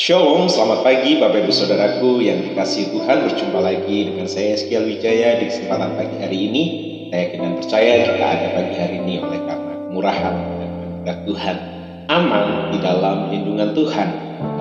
Shalom, selamat pagi Bapak Ibu Saudaraku yang dikasihi Tuhan. Berjumpa lagi dengan saya Eskiel Wijaya di kesempatan pagi hari ini. Saya yakin dan percaya kita ada pagi hari ini oleh karena kemurahan dan anugerah Tuhan. Aman di dalam lindungan Tuhan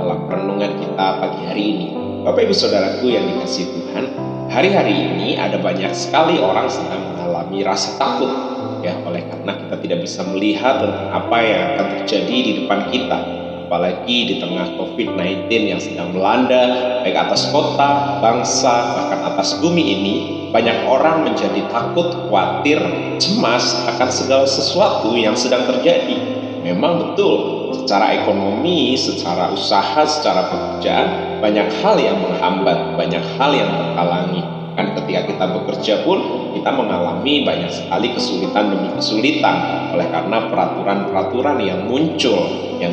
dalam renungan kita pagi hari ini. Bapak Ibu Saudaraku yang dikasihi Tuhan, hari-hari ini ada banyak sekali orang sedang mengalami rasa takut, ya, oleh karena kita tidak bisa melihat tentang apa yang akan terjadi di depan kita. Apalagi di tengah COVID-19 yang sedang melanda baik atas kota, bangsa, bahkan atas bumi ini, banyak orang menjadi takut, khawatir, cemas akan segala sesuatu yang sedang terjadi. Memang betul, secara ekonomi, secara usaha, secara pekerjaan, banyak hal yang menghambat, banyak hal yang terhalangi. Kan ketika kita bekerja pun kita mengalami banyak sekali kesulitan demi kesulitan oleh karena peraturan-peraturan yang muncul yang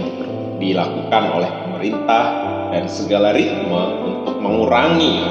dilakukan oleh pemerintah dan segala ritme untuk mengurangi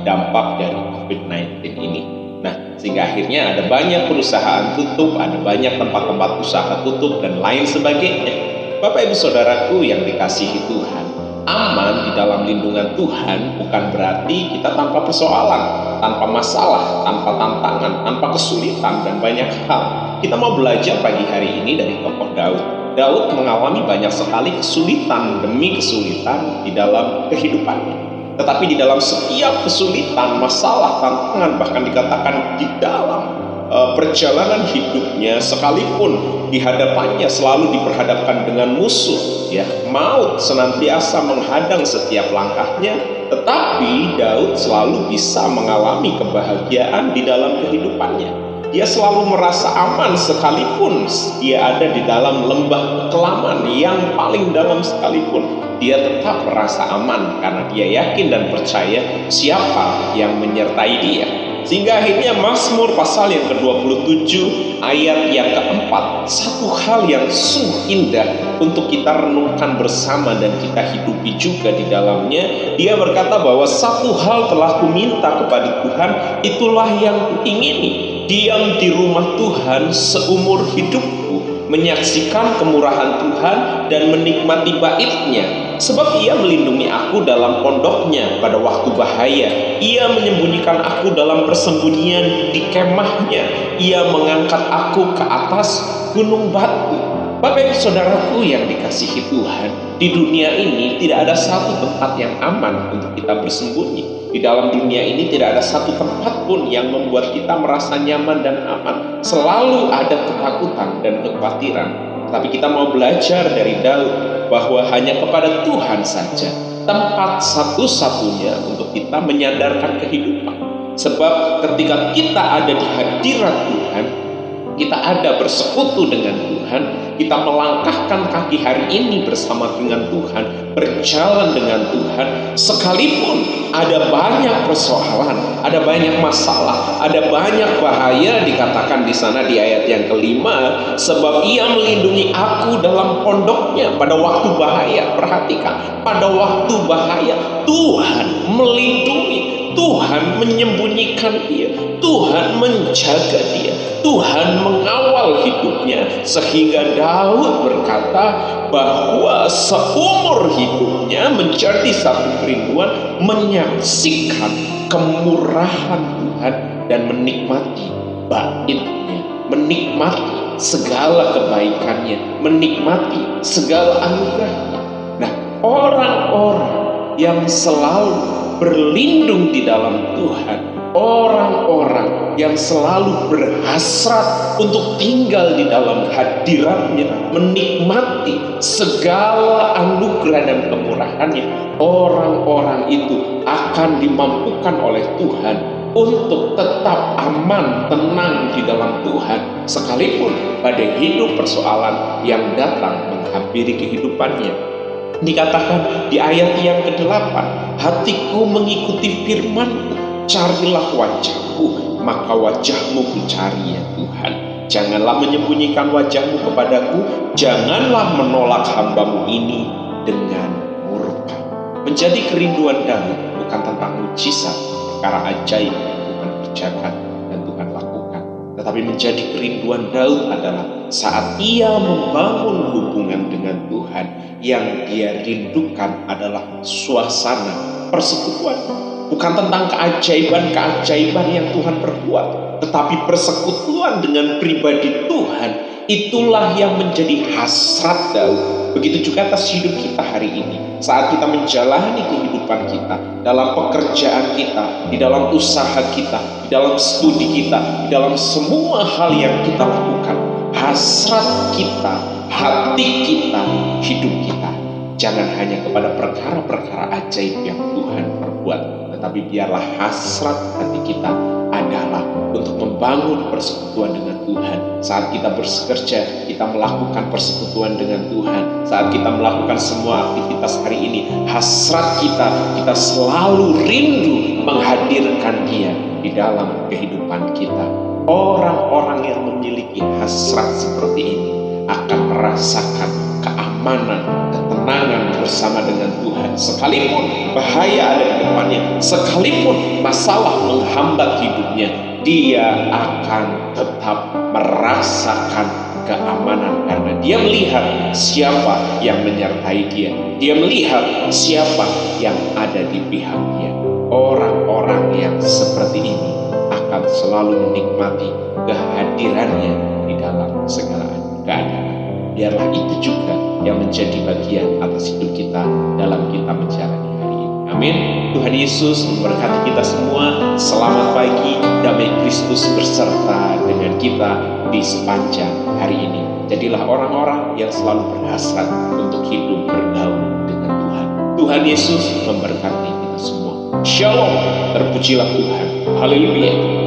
dampak dari COVID-19 ini. Nah, sehingga akhirnya ada banyak perusahaan tutup, ada banyak tempat-tempat usaha tutup dan lain sebagainya. Bapak Ibu Saudaraku yang dikasihi Tuhan, aman di dalam lindungan Tuhan bukan berarti kita tanpa persoalan, tanpa masalah, tanpa tantangan, tanpa kesulitan dan banyak hal. Kita mau belajar pagi hari ini dari tokoh Daud. Daud mengalami banyak sekali kesulitan demi kesulitan di dalam kehidupannya. Tetapi di dalam setiap kesulitan, masalah, tantangan, bahkan dikatakan di dalam perjalanan hidupnya, sekalipun di hadapannya selalu diperhadapkan dengan musuh, ya, maut senantiasa menghadang setiap langkahnya, tetapi Daud selalu bisa mengalami kebahagiaan di dalam kehidupannya. Dia selalu merasa aman sekalipun dia ada di dalam lembah kekelaman yang paling dalam sekalipun. Dia tetap merasa aman karena dia yakin dan percaya siapa yang menyertai dia. Sehingga akhirnya Mazmur pasal yang ke-27 ayat yang keempat, satu hal yang sungguh indah untuk kita renungkan bersama dan kita hidupi juga di dalamnya. Dia berkata bahwa satu hal telah kuminta kepada Tuhan, itulah yang kuingini, diam di rumah Tuhan seumur hidupku, menyaksikan kemurahan Tuhan dan menikmati bait-Nya. Sebab Ia melindungi aku dalam pondoknya pada waktu bahaya. Ia menyembunyikan aku dalam persembunyian di kemahnya. Ia mengangkat aku ke atas gunung batu. Bapak Ibu Saudaraku yang dikasihi Tuhan, di dunia ini tidak ada satu tempat yang aman untuk kita bersembunyi. Di dalam dunia ini tidak ada satu tempat pun yang membuat kita merasa nyaman dan aman. Selalu ada ketakutan dan kekhawatiran. Tapi kita mau belajar dari Daud bahwa hanya kepada Tuhan saja tempat satu-satunya untuk kita menyadarkan kehidupan. Sebab ketika kita ada di hadirat Tuhan, kita ada bersekutu dengan Tuhan, kita melangkahkan kaki hari ini bersama dengan Tuhan, berjalan dengan Tuhan, sekalipun ada banyak persoalan, ada banyak masalah, ada banyak bahaya, dikatakan di sana di ayat yang kelima, sebab Ia melindungi aku dalam pondoknya pada waktu bahaya. Perhatikan, pada waktu bahaya Tuhan melindungi, Tuhan menyembunyikan dia, Tuhan menjaga dia, Tuhan mengawal hidupnya. Sehingga Daud berkata bahwa seumur hidupnya menjadi satu kerinduan menyaksikan kemurahan Tuhan dan menikmati bait-Nya, menikmati segala kebaikannya, menikmati segala anugerahnya. Nah, orang-orang yang selalu berlindung di dalam Tuhan, orang-orang yang selalu berhasrat untuk tinggal di dalam hadirat-Nya, menikmati segala anugerah dan kemurahan-Nya, orang-orang itu akan dimampukan oleh Tuhan untuk tetap aman, tenang di dalam Tuhan, sekalipun pada hidup persoalan yang datang menghampiri kehidupannya. Dikatakan di ayat yang ke-8, hatiku mengikuti firman-Mu, carilah wajah-Mu, maka wajah-Mu ku cari ya Tuhan. Janganlah menyembunyikan wajah-Mu kepadaku, janganlah menolak hamba-Mu ini dengan murka. Menjadi kerinduan Daud bukan tentang mujizat, perkara ajaib yang Tuhan kerjakan dan Tuhan lakukan, tetapi menjadi kerinduan Daud adalah saat ia membangun hubungan dengan dengan Tuhan. Yang dia rindukan adalah suasana persekutuan. Bukan tentang keajaiban-keajaiban yang Tuhan perbuat, tetapi persekutuan dengan pribadi Tuhan. Itulah yang menjadi hasrat Daud. Begitu juga atas hidup kita hari ini. Saat kita menjalani kehidupan kita, dalam pekerjaan kita, di dalam usaha kita, di dalam studi kita, di dalam semua hal yang kita lakukan, hasrat kita, hati kita, hidup kita, jangan hanya kepada perkara-perkara ajaib yang Tuhan perbuat, tetapi biarlah hasrat hati kita adalah untuk membangun persekutuan dengan Tuhan. Saat kita bekerja, kita melakukan persekutuan dengan Tuhan. Saat kita melakukan semua aktivitas hari ini, hasrat kita selalu rindu menghadirkan Dia di dalam kehidupan kita. Orang-orang yang memiliki hasrat seperti ini akan merasakan keamanan, ketenangan bersama dengan Tuhan. Sekalipun bahaya ada di depannya, sekalipun masalah menghambat hidupnya, dia akan tetap merasakan keamanan karena dia melihat siapa yang menyertai dia. Dia melihat siapa yang ada di pihak dia. Orang-orang yang seperti ini akan selalu menikmati kehadirannya di dalam segala keadaan. Biarlah itu juga yang menjadi bagian atas hidup kita dalam kita menjalani hari ini. Amin. Tuhan Yesus memberkati kita semua. Selamat pagi, damai Kristus berserta dengan kita di sepanjang hari ini. Jadilah orang-orang yang selalu berhasrat untuk hidup bergaul dengan Tuhan. Tuhan Yesus memberkati kita semua. Shalom. Terpujilah Tuhan. Haleluya.